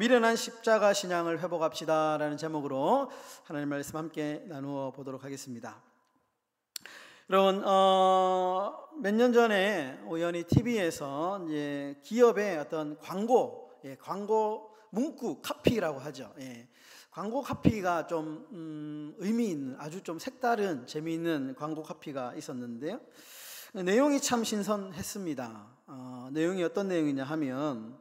미련한 십자가 신앙을 회복합시다 라는 제목으로 하나님 말씀 함께 나누어 보도록 하겠습니다. 여러분, 몇 년 전에 우연히 TV에서 이제 기업의 어떤 광고 문구 카피라고 하죠. 광고 카피가 좀 의미 있는, 아주 좀 색다른 재미있는 광고 카피가 있었는데요. 내용이 참 신선했습니다. 내용이 어떤 내용이냐 하면,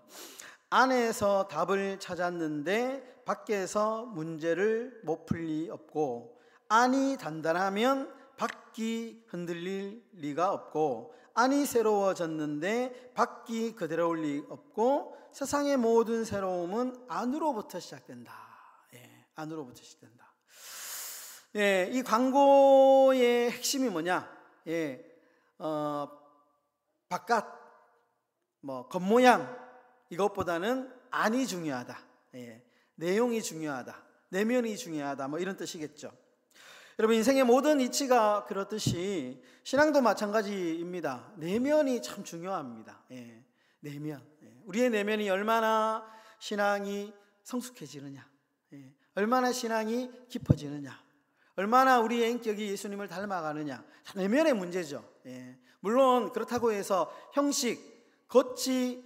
안에서 답을 찾았는데 밖에서 문제를 못 풀 리 없고, 안이 단단하면 밖이 흔들릴 리가 없고, 안이 새로워졌는데 밖이 그대로일 리 없고, 세상의 모든 새로움은 안으로부터 시작된다. 안으로부터 시작된다. 이 광고의 핵심이 뭐냐? 바깥, 겉모양, 이것보다는 안이 중요하다. 내용이 중요하다. 내면이 중요하다. 이런 뜻이겠죠. 여러분, 인생의 모든 이치가 그렇듯이 신앙도 마찬가지입니다. 내면이 참 중요합니다. 내면. 우리의 내면이 얼마나 신앙이 성숙해지느냐, 얼마나 신앙이 깊어지느냐, 얼마나 우리의 인격이 예수님을 닮아가느냐, 내면의 문제죠. 물론 그렇다고 해서 형식, 겉이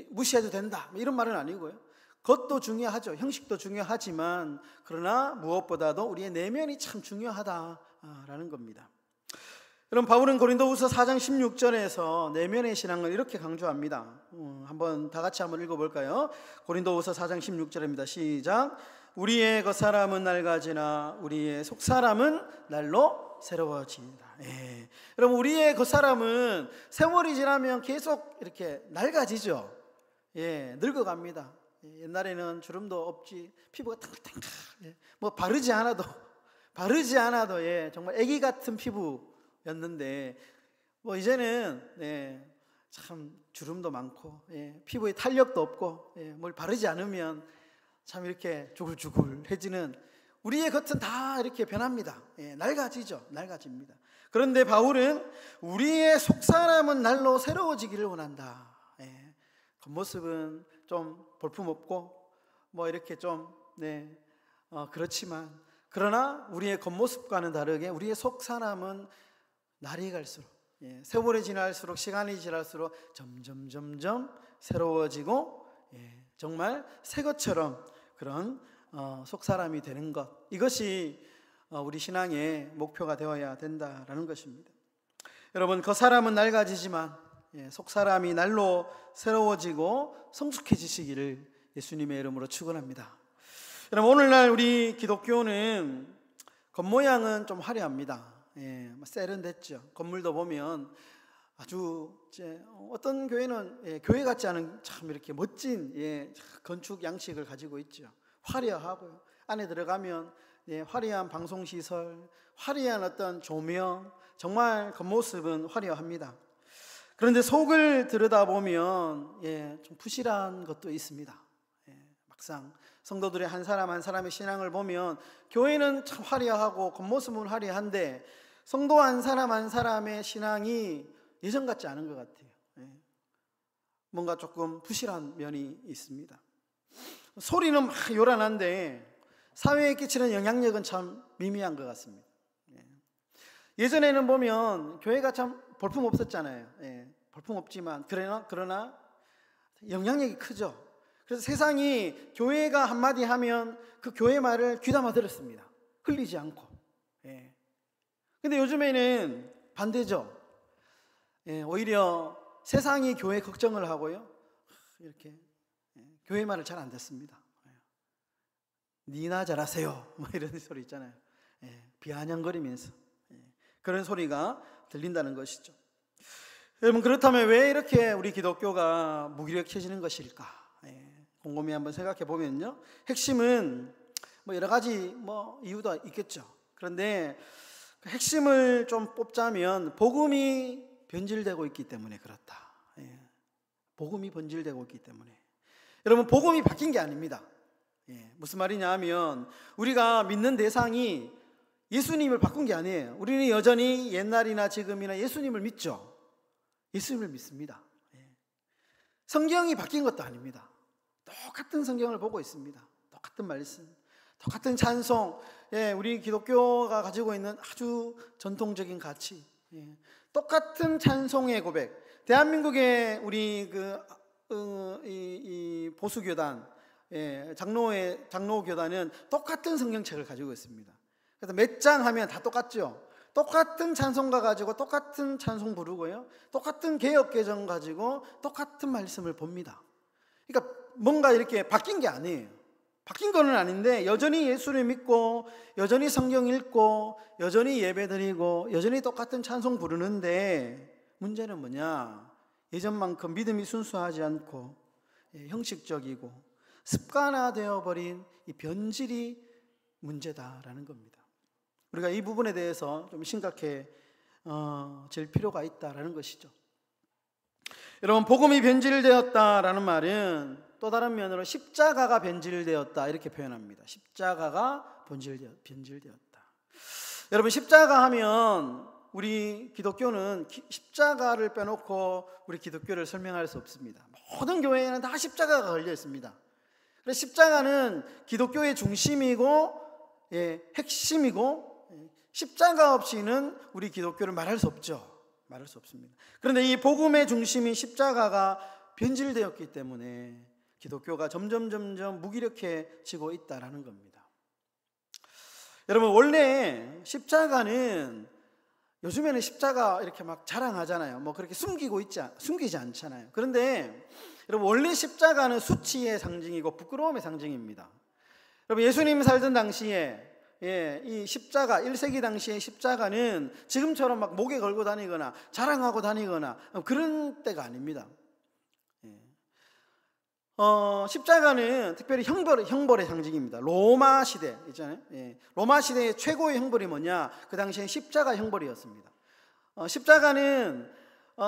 무시해도 된다 이런 말은 아니고요. 겉도 중요하죠. 형식도 중요하지만 그러나 무엇보다도 우리의 내면이 참 중요하다라는 겁니다. 여러분, 바울은 고린도후서 4장 16절에서 내면의 신앙을 이렇게 강조합니다. 한번 다 같이 한번 읽어볼까요? 고린도후서 4장 16절입니다. 시작. 우리의 겉사람은 낡아지나 우리의 속사람은 날로 새로워진다. 여러분, 우리의 겉사람은 세월이 지나면 계속 이렇게 낡아지죠. 늙어갑니다. 옛날에는 주름도 없지, 피부가 탱글탱글, 바르지 않아도 정말 애기 같은 피부였는데, 이제는 참 주름도 많고, 피부에 탄력도 없고, 뭘 바르지 않으면 참 이렇게 주글주글해지는 우리의 겉은 다 이렇게 변합니다. 낡아집니다. 그런데 바울은 우리의 속사람은 날로 새로워지기를 원한다. 겉모습은 좀 볼품없고 이렇게 좀 그렇지만, 그러나 우리의 겉모습과는 다르게 우리의 속사람은 날이 갈수록, 세월이 지날수록, 시간이 지날수록 점점 새로워지고, 정말 새 것처럼 그런 속사람이 되는 것, 이것이 우리 신앙의 목표가 되어야 된다라는 것입니다. 여러분, 겉사람은 낡아지지만 속사람이 날로 새로워지고 성숙해지시기를 예수님의 이름으로 축원합니다. 여러분, 오늘날 우리 기독교는 겉모양은 좀 화려합니다. 세련됐죠. 건물도 보면 아주 어떤 교회는 교회 같지 않은 참 이렇게 멋진 건축 양식을 가지고 있죠. 화려하고요. 안에 들어가면 화려한 방송시설, 화려한 어떤 조명, 정말 겉모습은 화려합니다. 그런데 속을 들여다보면 좀 부실한 것도 있습니다. 막상 성도들의 한 사람 한 사람의 신앙을 보면 교회는 참 화려하고 겉모습은 화려한데 성도 한 사람 한 사람의 신앙이 예전 같지 않은 것 같아요. 뭔가 조금 부실한 면이 있습니다. 소리는 막 요란한데 사회에 끼치는 영향력은 참 미미한 것 같습니다. 예전에는 보면 교회가 참 볼품 없었잖아요. 볼품 없지만 그러나 영향력이 크죠. 그래서 세상이 교회가 한마디 하면 그 교회 말을 귀담아 들었습니다. 흘리지 않고. 근데 요즘에는 반대죠. 오히려 세상이 교회 걱정을 하고요, 이렇게 교회 말을 잘 안 듣습니다. 니나 잘하세요 이런 소리 있잖아요. 비아냥거리면서 그런 소리가 들린다는 것이죠. 여러분, 그렇다면 왜 이렇게 우리 기독교가 무기력해지는 것일까? 곰곰이 한번 생각해 보면요, 핵심은 여러 가지 이유도 있겠죠. 그런데 그 핵심을 좀 뽑자면 복음이 변질되고 있기 때문에 그렇다. 복음이 변질되고 있기 때문에. 여러분, 복음이 바뀐 게 아닙니다. 무슨 말이냐 하면 우리가 믿는 대상이 예수님을 바꾼 게 아니에요. 우리는 여전히 옛날이나 지금이나 예수님을 믿죠. 예수님을 믿습니다. 성경이 바뀐 것도 아닙니다. 똑같은 성경을 보고 있습니다. 똑같은 말씀, 똑같은 찬송, 우리 기독교가 가지고 있는 아주 전통적인 가치, 똑같은 찬송의 고백. 대한민국의 우리 이 보수교단, 장로교단은 똑같은 성경책을 가지고 있습니다. 그래서 몇 장 하면 다 똑같죠. 똑같은 찬송가 가지고 똑같은 찬송 부르고요, 똑같은 개역개정 가지고 똑같은 말씀을 봅니다. 그러니까 뭔가 이렇게 바뀐 게 아니에요. 바뀐 거는 아닌데 여전히 예수를 믿고 여전히 성경 읽고 여전히 예배드리고 여전히 똑같은 찬송 부르는데, 문제는 뭐냐? 예전만큼 믿음이 순수하지 않고 형식적이고 습관화되어 버린 이 변질이 문제다라는 겁니다. 우리가 이 부분에 대해서 좀 심각해질 필요가 있다라는 것이죠. 여러분, 복음이 변질되었다라는 말은 또 다른 면으로 십자가가 변질되었다 이렇게 표현합니다. 십자가가 변질되었다. 여러분, 십자가 하면 우리 기독교는 십자가를 빼놓고 우리 기독교를 설명할 수 없습니다. 모든 교회에는 다 십자가가 걸려 있습니다. 그래서 십자가는 기독교의 중심이고 핵심이고, 십자가 없이는 우리 기독교를 말할 수 없죠. 말할 수 없습니다. 그런데 이 복음의 중심인 십자가가 변질되었기 때문에 기독교가 점점 무기력해지고 있다라는 겁니다. 여러분, 원래 십자가는, 요즘에는 십자가 이렇게 막 자랑하잖아요. 뭐 그렇게 숨기지 않잖아요. 그런데 여러분, 원래 십자가는 수치의 상징이고 부끄러움의 상징입니다. 여러분, 예수님 살던 당시에 이 십자가, 1세기 당시의 십자가는 지금처럼 막 목에 걸고 다니거나 자랑하고 다니거나 그런 때가 아닙니다. 십자가는 특별히 형벌의 상징입니다. 로마 시대 있잖아요. 로마 시대의 최고의 형벌이 뭐냐? 그 당시에 십자가 형벌이었습니다. 십자가는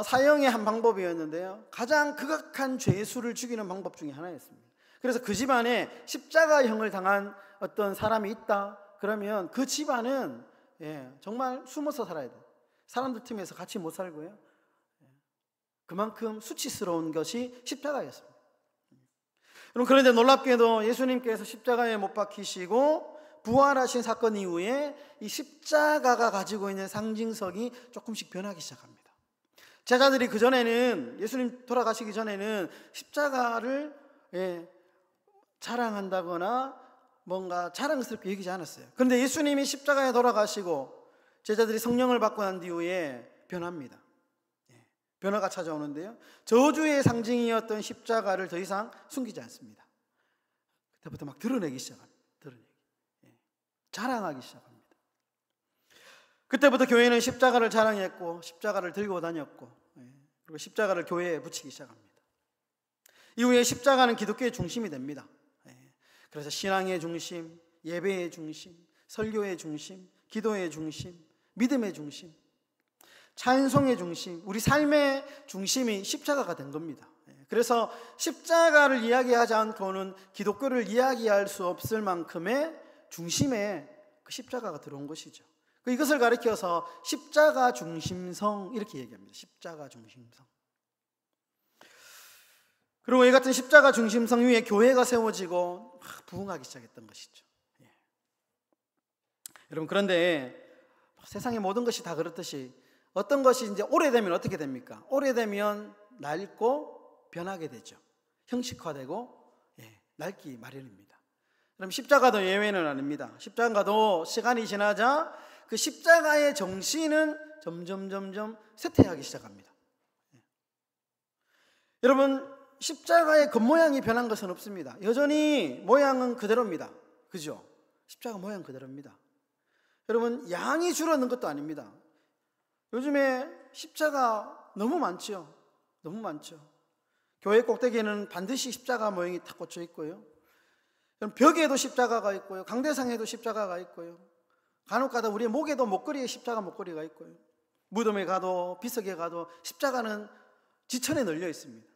사형의 한 방법이었는데요, 가장 극악한 죄수를 죽이는 방법 중에 하나였습니다. 그래서 그 집안에 십자가형을 당한 어떤 사람이 있다 그러면 그 집안은 정말 숨어서 살아야 돼요. 사람들 틈에서 같이 못 살고요. 그만큼 수치스러운 것이 십자가였습니다. 그런데 놀랍게도 예수님께서 십자가에 못 박히시고 부활하신 사건 이후에 이 십자가가 가지고 있는 상징성이 조금씩 변하기 시작합니다. 제자들이 그전에는, 예수님 돌아가시기 전에는 십자가를 자랑한다거나 뭔가 자랑스럽게 여기지 않았어요. 그런데 예수님이 십자가에 돌아가시고 제자들이 성령을 받고 난 뒤에 변합니다. 변화가 찾아오는데요, 저주의 상징이었던 십자가를 더 이상 숨기지 않습니다. 그때부터 막 드러내기 시작합니다. 자랑하기 시작합니다. 그때부터 교회는 십자가를 자랑했고 십자가를 들고 다녔고, 그리고 십자가를 교회에 붙이기 시작합니다. 이후에 십자가는 기독교의 중심이 됩니다. 그래서 신앙의 중심, 예배의 중심, 설교의 중심, 기도의 중심, 믿음의 중심, 찬송의 중심, 우리 삶의 중심이 십자가가 된 겁니다. 그래서 십자가를 이야기하지 않고는 기독교를 이야기할 수 없을 만큼의 중심에 그 십자가가 들어온 것이죠. 이것을 가리켜서 십자가 중심성 이렇게 얘기합니다. 십자가 중심성. 그리고 이 같은 십자가 중심성 위에 교회가 세워지고 부흥하기 시작했던 것이죠. 여러분, 그런데 세상의 모든 것이 다 그렇듯이 어떤 것이 이제 오래되면 어떻게 됩니까? 오래되면 낡고 변하게 되죠. 형식화되고 낡기 마련입니다. 그럼 십자가도 예외는 아닙니다. 십자가도 시간이 지나자 그 십자가의 정신은 점점 쇠퇴하기 시작합니다. 여러분, 십자가의 겉모양이 변한 것은 없습니다. 여전히 모양은 그대로입니다. 그죠? 십자가 모양 그대로입니다. 여러분, 양이 줄어든 것도 아닙니다. 요즘에 십자가 너무 많죠. 너무 많죠. 교회 꼭대기에는 반드시 십자가 모양이 탁 꽂혀 있고요, 벽에도 십자가가 있고요, 강대상에도 십자가가 있고요, 간혹가다 우리의 목에도 목걸이에 십자가 목걸이가 있고요, 무덤에 가도 비석에 가도 십자가는 지천에 널려 있습니다.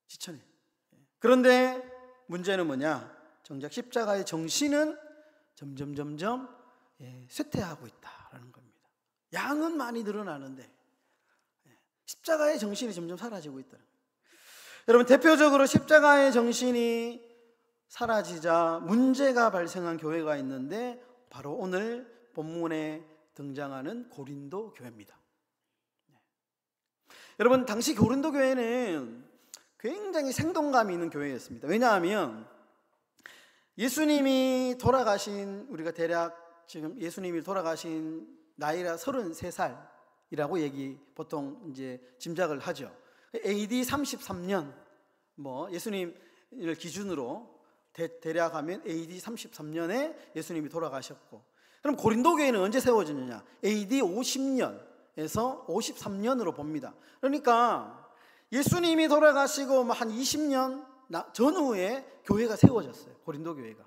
지천에. 그런데 문제는 뭐냐? 정작 십자가의 정신은 점점 쇠퇴하고 있다라는 겁니다. 양은 많이 늘어나는데 십자가의 정신이 점점 사라지고 있다. 여러분, 대표적으로 십자가의 정신이 사라지자 문제가 발생한 교회가 있는데 바로 오늘 본문에 등장하는 고린도 교회입니다. 여러분, 당시 고린도 교회는 굉장히 생동감이 있는 교회였습니다. 왜냐하면 예수님이 돌아가신, 우리가 대략 지금 예수님이 돌아가신 나이가 33살이라고 보통 이제 짐작을 하죠. AD 33년, 예수님을 기준으로 대략 하면 AD 33년에 예수님이 돌아가셨고, 그럼 고린도 교회는 언제 세워졌느냐? AD 50년에서 53년으로 봅니다. 그러니까 예수님이 돌아가시고 한 20년 전후에 교회가 세워졌어요. 고린도 교회가.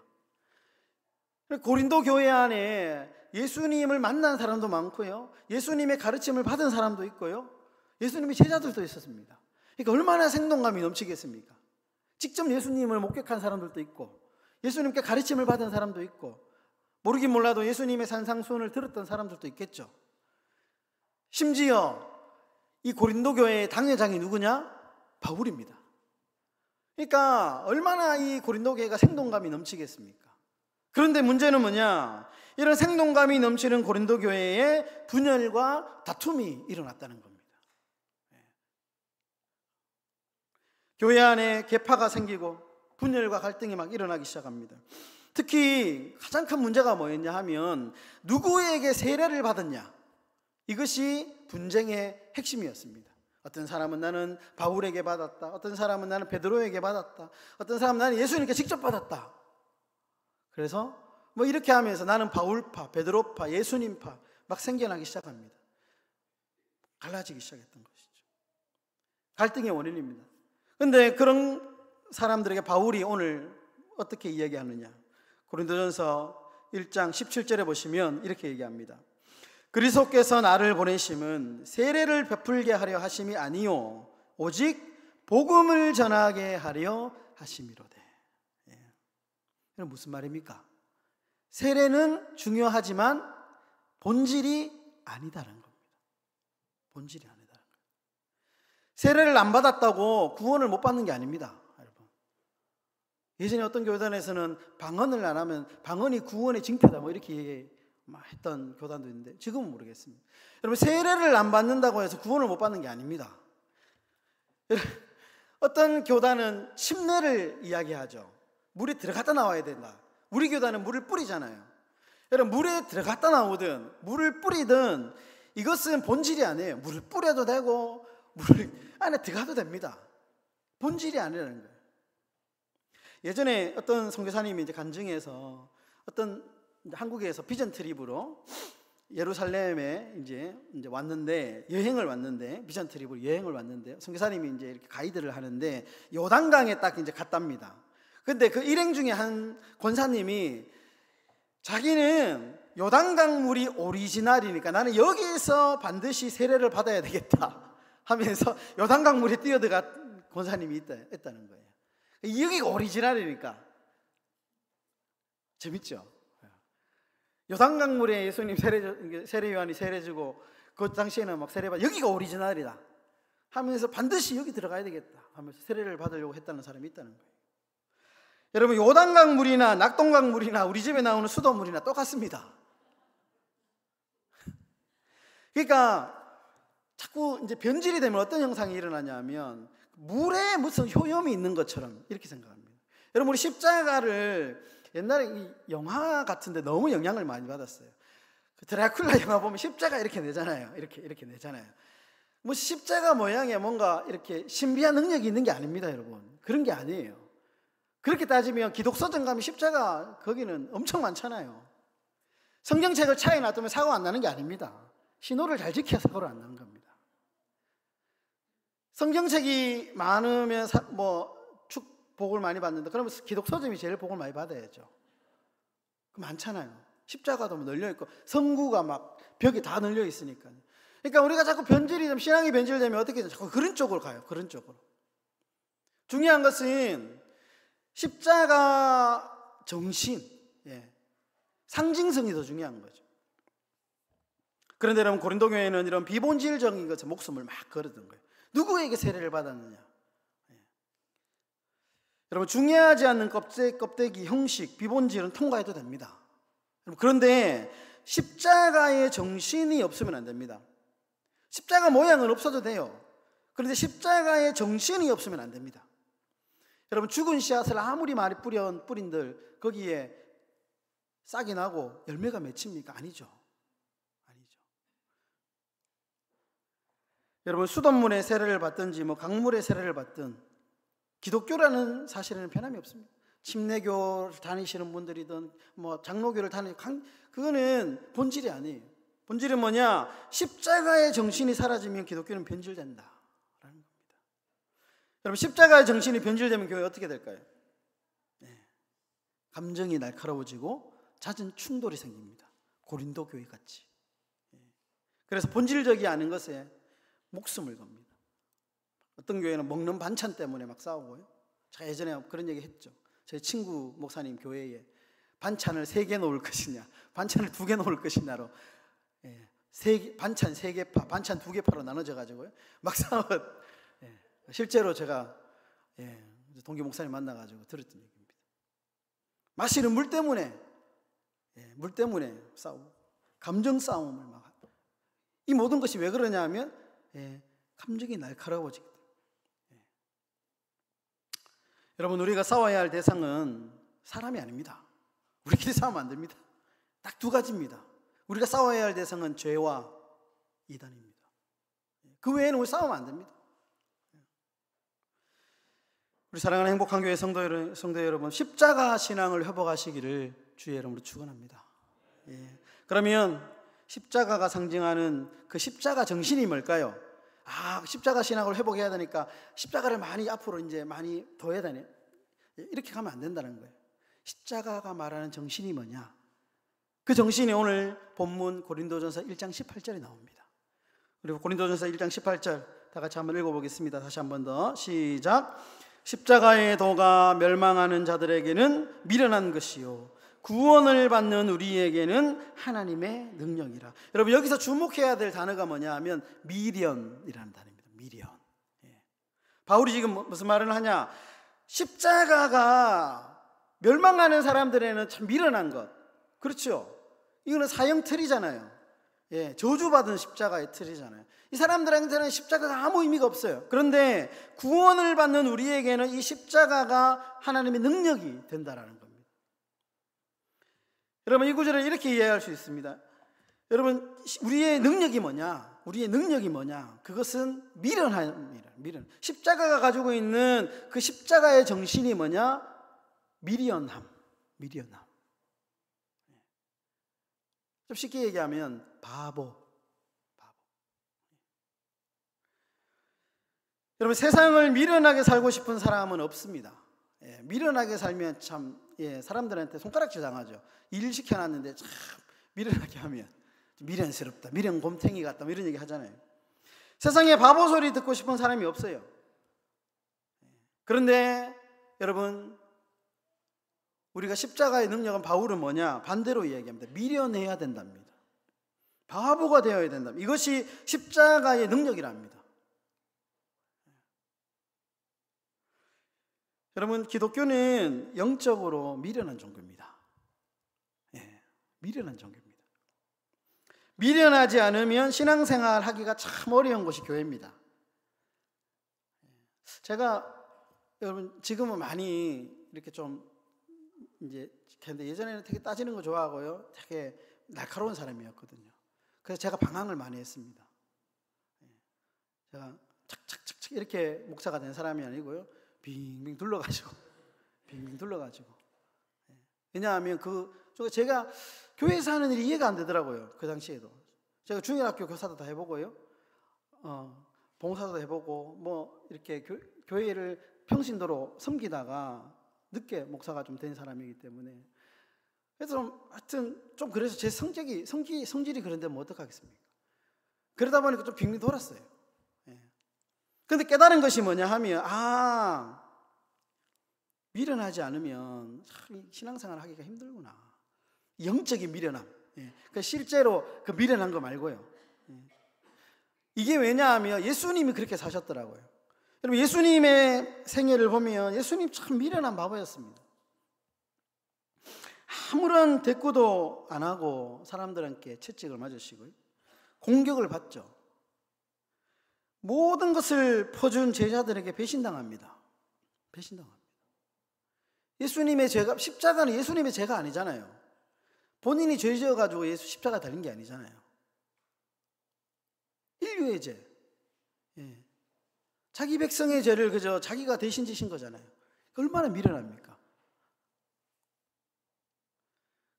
고린도 교회 안에 예수님을 만난 사람도 많고요, 예수님의 가르침을 받은 사람도 있고요, 예수님의 제자들도 있었습니다. 그러니까 얼마나 생동감이 넘치겠습니까? 직접 예수님을 목격한 사람들도 있고, 예수님께 가르침을 받은 사람도 있고, 모르긴 몰라도 예수님의 산상수훈을 들었던 사람들도 있겠죠. 심지어 이 고린도 교회의 당회장이 누구냐? 바울입니다. 그러니까 얼마나 이 고린도 교회가 생동감이 넘치겠습니까? 그런데 문제는 뭐냐? 이런 생동감이 넘치는 고린도 교회에 분열과 다툼이 일어났다는 겁니다. 교회 안에 계파가 생기고 분열과 갈등이 막 일어나기 시작합니다. 특히 가장 큰 문제가 뭐였냐 하면 누구에게 세례를 받았냐, 이것이 분쟁의 핵심이었습니다. 어떤 사람은 나는 바울에게 받았다, 어떤 사람은 나는 베드로에게 받았다, 어떤 사람은 나는 예수님께 직접 받았다. 그래서 이렇게 하면서 나는 바울파, 베드로파, 예수님파 막 생겨나기 시작합니다. 갈라지기 시작했던 것이죠. 갈등의 원인입니다. 그런데 그런 사람들에게 바울이 오늘 어떻게 이야기하느냐? 고린도전서 1장 17절에 보시면 이렇게 얘기합니다. 그리스도께서 나를 보내심은 세례를 베풀게 하려 하심이 아니요 오직 복음을 전하게 하려 하심이로되. 이건 무슨 말입니까? 세례는 중요하지만 본질이 아니다라는 겁니다. 본질이 아니다라는 거예요. 세례를 안 받았다고 구원을 못 받는 게 아닙니다, 여러분. 예전에 어떤 교단에서는 방언을 안 하면 방언이 구원의 징표다 이렇게 했던 교단도 있는데 지금은 모르겠습니다. 여러분, 세례를 안 받는다고 해서 구원을 못 받는 게 아닙니다. 어떤 교단은 침례를 이야기하죠. 물에 들어갔다 나와야 된다. 우리 교단은 물을 뿌리잖아요. 여러분, 물에 들어갔다 나오든 물을 뿌리든 이것은 본질이 아니에요. 물을 뿌려도 되고 물 안에 들어가도 됩니다. 본질이 아니라는 거예요. 예전에 어떤 선교사님이 이제 간증해서 어떤 한국에서 비전 트립으로 예루살렘에 이제 왔는데, 여행을 왔는데, 비전 트립으로 여행을 왔는데, 선교사님이 이제 이렇게 가이드를 하는데 요단강에 딱 이제 갔답니다. 근데 그 일행 중에 한 권사님이 자기는 요단강 물이 오리지널이니까 나는 여기에서 반드시 세례를 받아야 되겠다 하면서 요단강 물에 뛰어들어간 권사님이 있다는 거예요. 여기가 오리지널이니까. 재밌죠? 요단강 물에 예수님 세례 요한이 세례 주고 그 당시에는 막 세례받아 여기가 오리지널이다 하면서 반드시 여기 들어가야 되겠다 하면서 세례를 받으려고 했다는 사람이 있다는 거예요. 여러분, 요단강 물이나 낙동강 물이나 우리 집에 나오는 수돗물이나 똑같습니다. 그러니까 자꾸 이제 변질이 되면 어떤 현상이 일어나냐면 물에 무슨 효염이 있는 것처럼 이렇게 생각합니다. 여러분, 우리 십자가를 옛날에 이 영화 같은데 너무 영향을 많이 받았어요. 그 드라큘라 영화 보면 십자가 이렇게 내잖아요. 이렇게 내잖아요. 십자가 모양에 뭔가 이렇게 신비한 능력이 있는 게 아닙니다, 여러분. 그런 게 아니에요. 그렇게 따지면 기독서전 가면 십자가 거기는 엄청 많잖아요. 성경책을 차에 놔두면 사고 안 나는 게 아닙니다. 신호를 잘 지켜야 사고를 안 나는 겁니다. 성경책이 많으면 복을 많이 받는다. 그러면 기독서점이 제일 복을 많이 받아야죠. 많잖아요. 십자가도 널려 있고 성구가 막 벽에 다 널려 있으니까. 그러니까 우리가 자꾸 변질이 되면, 신앙이 변질되면 어떻게 되죠? 자꾸 그런 쪽으로 가요. 그런 쪽으로. 중요한 것은 십자가 정신, 상징성이 더 중요한 거죠. 그런데 여러분, 고린도 교회는 이런 비본질적인 것에 목숨을 막 걸었던 거예요. 누구에게 세례를 받았느냐? 여러분, 중요하지 않는 껍데기, 형식, 비본질은 통과해도 됩니다. 그런데 십자가의 정신이 없으면 안 됩니다. 십자가 모양은 없어도 돼요. 그런데 십자가의 정신이 없으면 안 됩니다. 여러분, 죽은 씨앗을 아무리 많이 뿌린들 거기에 싹이 나고 열매가 맺힙니까? 아니죠. 여러분, 수돗물의 세례를 받든지 강물의 세례를 받든 기독교라는 사실에는 변함이 없습니다. 침례교 다니시는 분들이든 장로교를 그거는 본질이 아니에요. 본질은 뭐냐? 십자가의 정신이 사라지면 기독교는 변질된다라는 겁니다. 여러분, 십자가의 정신이 변질되면 교회 어떻게 될까요? 감정이 날카로워지고 잦은 충돌이 생깁니다. 고린도 교회 같이. 그래서 본질적이 아닌 것에 목숨을 겁니다. 어떤 교회는 먹는 반찬 때문에 막 싸우고요. 제가 예전에 그런 얘기 했죠. 제 친구 목사님 교회에 반찬을 3개 놓을 것이냐, 반찬을 2개 놓을 것이냐로 반찬 3개파, 반찬 2개파로 나눠져 가지고요. 막 싸웠. 실제로 제가 동기 목사님 만나가지고 들었던 얘기입니다. 마시는 물 때문에 싸우고 감정 싸움을 막 하고. 이 모든 것이 왜 그러냐면 감정이 날카로워지기 때문에. 여러분, 우리가 싸워야 할 대상은 사람이 아닙니다. 우리끼리 싸우면 안 됩니다. 딱 2가지입니다. 우리가 싸워야 할 대상은 죄와 이단입니다. 그 외에는 우리 싸우면 안 됩니다. 우리 사랑하는 행복한 교회 성도 여러분, 십자가 신앙을 회복하시기를 주의 이름으로 축원합니다. 그러면 십자가가 상징하는 그 십자가 정신이 뭘까요? 십자가 신앙을 회복해야 되니까 십자가를 많이 앞으로 이제 많이 둬야 되네. 이렇게 가면 안 된다는 거예요. 십자가가 말하는 정신이 뭐냐? 그 정신이 오늘 본문 고린도전서 1장 18절에 나옵니다. 그리고 고린도전서 1장 18절 다 같이 한번 읽어보겠습니다. 다시 한번 더 시작. 십자가의 도가 멸망하는 자들에게는 미련한 것이요 구원을 받는 우리에게는 하나님의 능력이라. 여러분, 여기서 주목해야 될 단어가 뭐냐 하면 미련이라는 단어입니다. 미련. 바울이 지금 무슨 말을 하냐? 십자가가 멸망하는 사람들에는 참 미련한 것. 그렇죠? 이거는 사형 틀이잖아요. 저주받은 십자가의 틀이잖아요. 이 사람들한테는 십자가가 아무 의미가 없어요. 그런데 구원을 받는 우리에게는 이 십자가가 하나님의 능력이 된다라는 겁니다. 여러분, 이 구절을 이렇게 이해할 수 있습니다. 여러분, 우리의 능력이 뭐냐? 그것은 미련함이라. 미련. 십자가가 가지고 있는 그 십자가의 정신이 뭐냐? 미련함. 좀 쉽게 얘기하면 바보. 여러분, 세상을 미련하게 살고 싶은 사람은 없습니다. 미련하게 살면 참 사람들한테 손가락질 당하죠. 일 시켜놨는데 참 미련하게 하면 미련스럽다, 미련곰탱이 같다, 이런 얘기 하잖아요. 세상에 바보 소리 듣고 싶은 사람이 없어요. 그런데 여러분, 우리가 십자가의 능력은 바울은 뭐냐? 반대로 이야기합니다. 미련해야 된답니다. 바보가 되어야 된답니다. 이것이 십자가의 능력이랍니다. 여러분, 기독교는 영적으로 미련한 종교입니다. 미련한 종교입니다. 미련하지 않으면 신앙생활 하기가 참 어려운 것이 교회입니다. 제가 여러분 지금은 많이 이렇게 좀 이제 근데 예전에는 되게 따지는 거 좋아하고요, 되게 날카로운 사람이었거든요. 그래서 제가 방황을 많이 했습니다. 제가 착착착착 이렇게 목사가 된 사람이 아니고요, 빙빙 둘러가지고 왜냐하면 제가 교회에서 하는 일이 이해가 안 되더라고요. 그 당시에도 제가 중일학교 교사도 다 해보고요, 봉사도 해보고 뭐 이렇게 교회를 평신도로 섬기다가 늦게 목사가 좀 된 사람이기 때문에, 그래서 하여튼 좀 그래서 제 성질이 그런데 뭐 어떡하겠습니까? 그러다 보니까 좀 빙빙 돌았어요. 그런데 깨달은 것이 뭐냐 하면, 미련하지 않으면 참 신앙생활 하기가 힘들구나. 영적인 미련함. 그러니까 실제로 그 미련한 거 말고요. 이게 왜냐하면 예수님이 그렇게 사셨더라고요. 여러분, 예수님의 생애를 보면 예수님 참 미련한 바보였습니다. 아무런 대꾸도 안 하고 사람들한테 채찍을 맞으시고요, 공격을 받죠. 모든 것을 퍼준 제자들에게 배신당합니다. 배신당합니다. 예수님의 죄가, 십자가는 예수님의 죄가 아니잖아요. 본인이 죄 지어가지고 예수 십자가 달린 게 아니잖아요. 인류의 죄. 예. 자기 백성의 죄를 그저 자기가 대신 지신 거잖아요. 얼마나 미련합니까?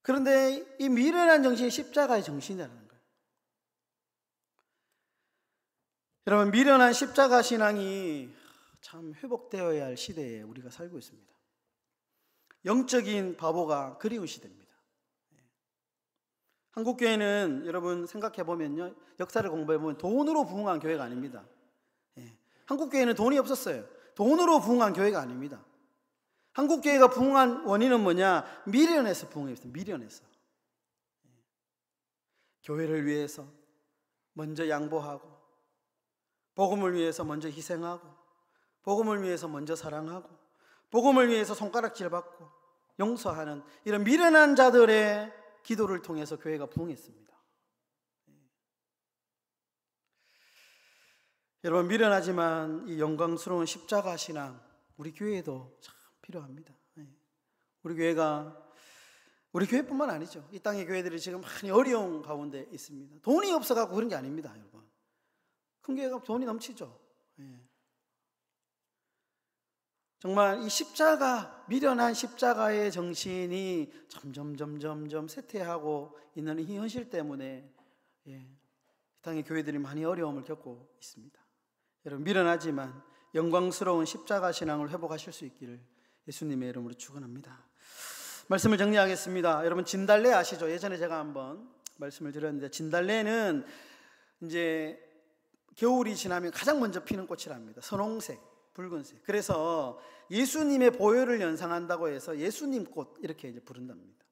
그런데 이 미련한 정신이 십자가의 정신이라는 거예요. 여러분, 미련한 십자가 신앙이 참 회복되어야 할 시대에 우리가 살고 있습니다. 영적인 바보가 그리운 시대입니다. 한국교회는 여러분 생각해 보면요, 역사를 공부해 보면 돈으로 부흥한 교회가 아닙니다. 한국교회는 돈이 없었어요. 돈으로 부흥한 교회가 아닙니다. 한국교회가 부흥한 원인은 뭐냐? 미련에서 부흥했어요. 미련에서. 교회를 위해서 먼저 양보하고, 복음을 위해서 먼저 희생하고, 복음을 위해서 먼저 사랑하고, 복음을 위해서 손가락질 받고 용서하는 이런 미련한 자들의 기도를 통해서 교회가 부흥했습니다. 여러분, 미련하지만 이 영광스러운 십자가 신앙, 우리 교회에도 참 필요합니다. 우리 교회뿐만 아니죠. 이 땅의 교회들이 지금 많이 어려운 가운데 있습니다. 돈이 없어갖고 그런 게 아닙니다, 여러분. 큰 교회가 돈이 넘치죠. 정말 이 십자가, 미련한 십자가의 정신이 점점 쇠퇴하고 있는 이 현실 때문에 이 땅의 교회들이 많이 어려움을 겪고 있습니다. 여러분, 미련하지만 영광스러운 십자가 신앙을 회복하실 수 있기를 예수님의 이름으로 축원합니다. 말씀을 정리하겠습니다. 여러분, 진달래 아시죠? 예전에 제가 한번 말씀을 드렸는데, 진달래는 이제 겨울이 지나면 가장 먼저 피는 꽃이랍니다. 선홍색, 붉은색. 그래서 예수님의 보혈을 연상한다고 해서 예수님 꽃 이렇게 이제 부른답니다.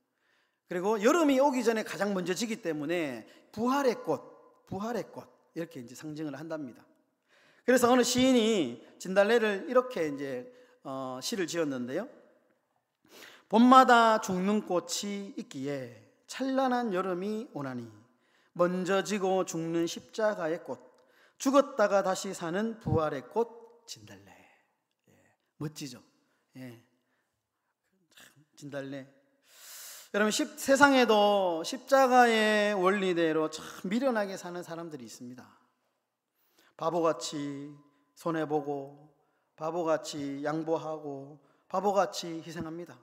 그리고 여름이 오기 전에 가장 먼저 지기 때문에 부활의 꽃 이렇게 이제 상징을 한답니다. 그래서 어느 시인이 진달래를 이렇게 이제 시를 지었는데요. 봄마다 죽는 꽃이 있기에 찬란한 여름이 오나니 먼저 지고 죽는 십자가의 꽃, 죽었다가 다시 사는 부활의 꽃 진달래. 멋지죠? 진달래. 여러분, 세상에도 십자가의 원리대로 참 미련하게 사는 사람들이 있습니다. 바보같이 손해보고, 바보같이 양보하고, 바보같이 희생합니다.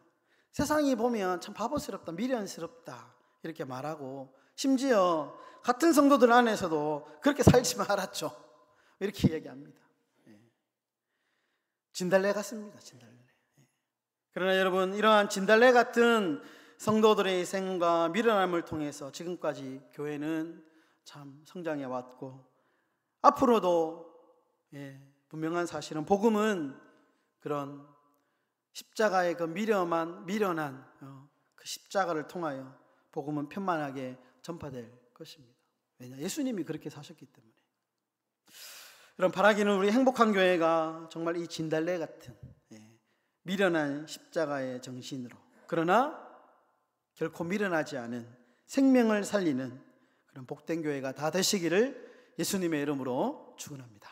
세상이 보면 참 바보스럽다, 미련스럽다 이렇게 말하고, 심지어 같은 성도들 안에서도 그렇게 살지 말았죠, 이렇게 얘기합니다. 진달래 같습니다, 진달래. 그러나 여러분, 이러한 진달래 같은 성도들의 희생과 미련함을 통해서 지금까지 교회는 참 성장해 왔고, 앞으로도 분명한 사실은 복음은 그런 십자가의 그 미련한 그 십자가를 통하여 복음은 편만하게 전파될 것입니다. 왜냐? 예수님이 그렇게 사셨기 때문에. 여러분, 바라기는 우리 행복한 교회가 정말 이 진달래 같은 미련한 십자가의 정신으로, 그러나 결코 미련하지 않은 생명을 살리는 그런 복된 교회가 다 되시기를 예수님의 이름으로 축원합니다.